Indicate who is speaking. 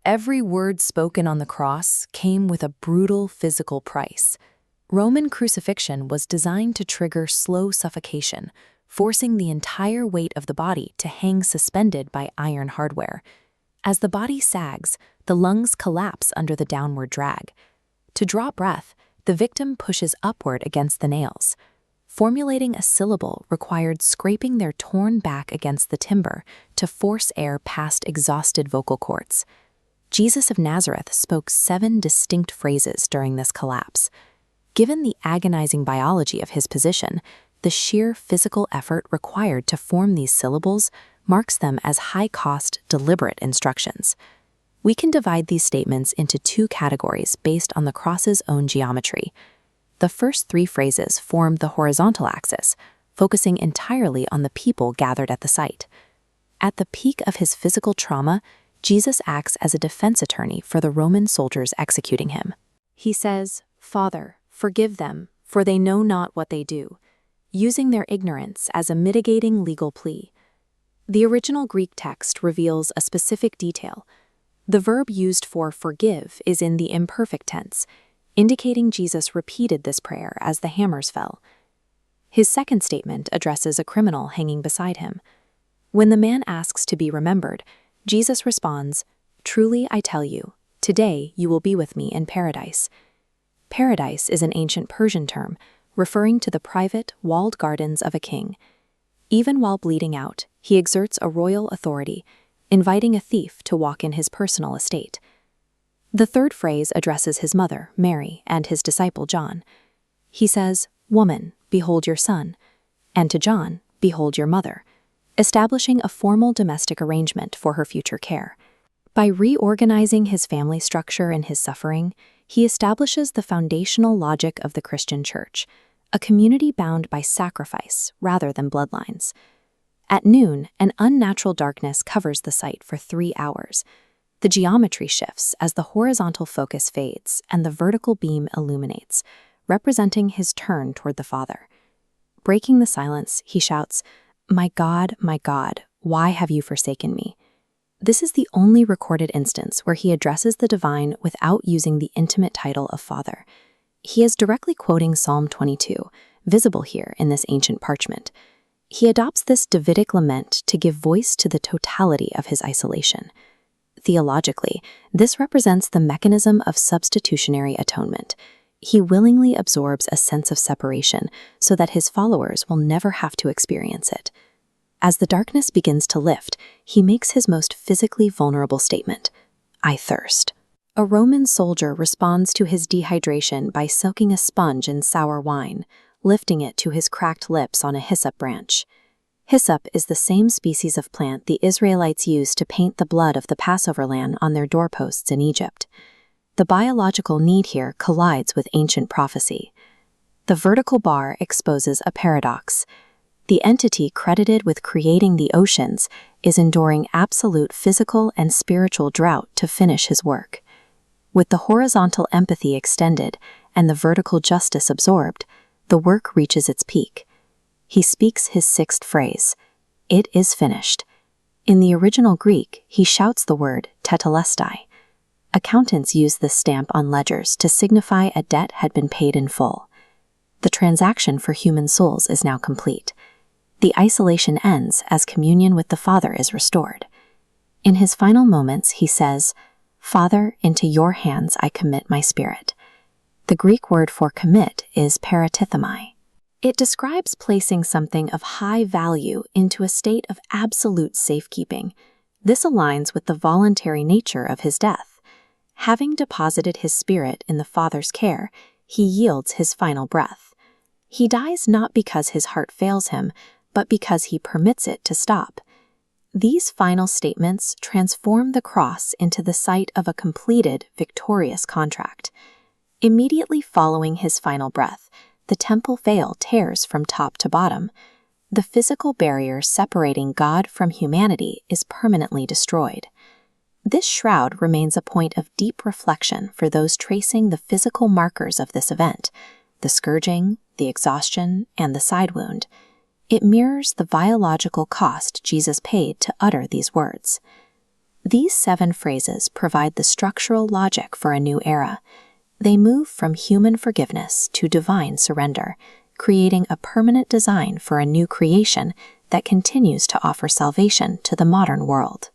Speaker 1: Every word spoken on the cross came with a brutal physical price. Roman crucifixion was designed to trigger slow suffocation, forcing the entire weight of the body to hang suspended by iron hardware. As the body sags, the lungs collapse under the downward drag. To draw breath, the victim pushes upward against the nails. Formulating a syllable required scraping their torn back against the timber to force air past exhausted vocal cords. Jesus of Nazareth spoke 7 distinct phrases during this collapse. Given the agonizing biology of his position, the sheer physical effort required to form these syllables marks them as high-cost, deliberate instructions. We can divide these statements into 2 categories based on the cross's own geometry. The first 3 phrases form the horizontal axis, focusing entirely on the people gathered at the site. At the peak of his physical trauma, Jesus acts as a defense attorney for the Roman soldiers executing him. He says, "Father, forgive them, for they know not what they do," using their ignorance as a mitigating legal plea. The original Greek text reveals a specific detail. The verb used for forgive is in the imperfect tense, indicating Jesus repeated this prayer as the hammers fell. His second statement addresses a criminal hanging beside him. When the man asks to be remembered, Jesus responds, "Truly I tell you, today you will be with me in paradise." Paradise is an ancient Persian term, referring to the private, walled gardens of a king. Even while bleeding out, he exerts a royal authority, inviting a thief to walk in his personal estate. The third phrase addresses his mother, Mary, and his disciple John. He says, "Woman, behold your son," and to John, "Behold your mother," establishing a formal domestic arrangement for her future care. By reorganizing his family structure in his suffering, he establishes the foundational logic of the Christian Church, a community bound by sacrifice rather than bloodlines. At noon, an unnatural darkness covers the site for 3 hours. The geometry shifts as the horizontal focus fades and the vertical beam illuminates, representing his turn toward the Father. Breaking the silence, he shouts, my God, why have you forsaken me?" This is the only recorded instance where he addresses the divine without using the intimate title of Father. He is directly quoting Psalm 22, visible here in this ancient parchment. He adopts this Davidic lament to give voice to the totality of his isolation. Theologically, this represents the mechanism of substitutionary atonement. He willingly absorbs a sense of separation so that his followers will never have to experience it. As the darkness begins to lift, he makes his most physically vulnerable statement, "I thirst." A Roman soldier responds to his dehydration by soaking a sponge in sour wine, lifting it to his cracked lips on a hyssop branch. Hyssop is the same species of plant the Israelites used to paint the blood of the Passover lamb on their doorposts in Egypt. The biological need here collides with ancient prophecy. The vertical bar exposes a paradox. The entity credited with creating the oceans is enduring absolute physical and spiritual drought to finish his work. With the horizontal empathy extended and the vertical justice absorbed, the work reaches its peak. He speaks his 6th phrase, "It is finished." In the original Greek, he shouts the word Tetelestai. Accountants use this stamp on ledgers to signify a debt had been paid in full. The transaction for human souls is now complete. The isolation ends as communion with the Father is restored. In his final moments, he says, "Father, into your hands I commit my spirit." The Greek word for commit is paratithemi. It describes placing something of high value into a state of absolute safekeeping. This aligns with the voluntary nature of his death. Having deposited his spirit in the Father's care, he yields his final breath. He dies not because his heart fails him, but because he permits it to stop. These final statements transform the cross into the site of a completed, victorious contract. Immediately following his final breath, the temple veil tears from top to bottom. The physical barrier separating God from humanity is permanently destroyed. This shroud remains a point of deep reflection for those tracing the physical markers of this event, the scourging, the exhaustion, and the side wound. It mirrors the biological cost Jesus paid to utter these words. These 7 phrases provide the structural logic for a new era. They move from human forgiveness to divine surrender, creating a permanent design for a new creation that continues to offer salvation to the modern world.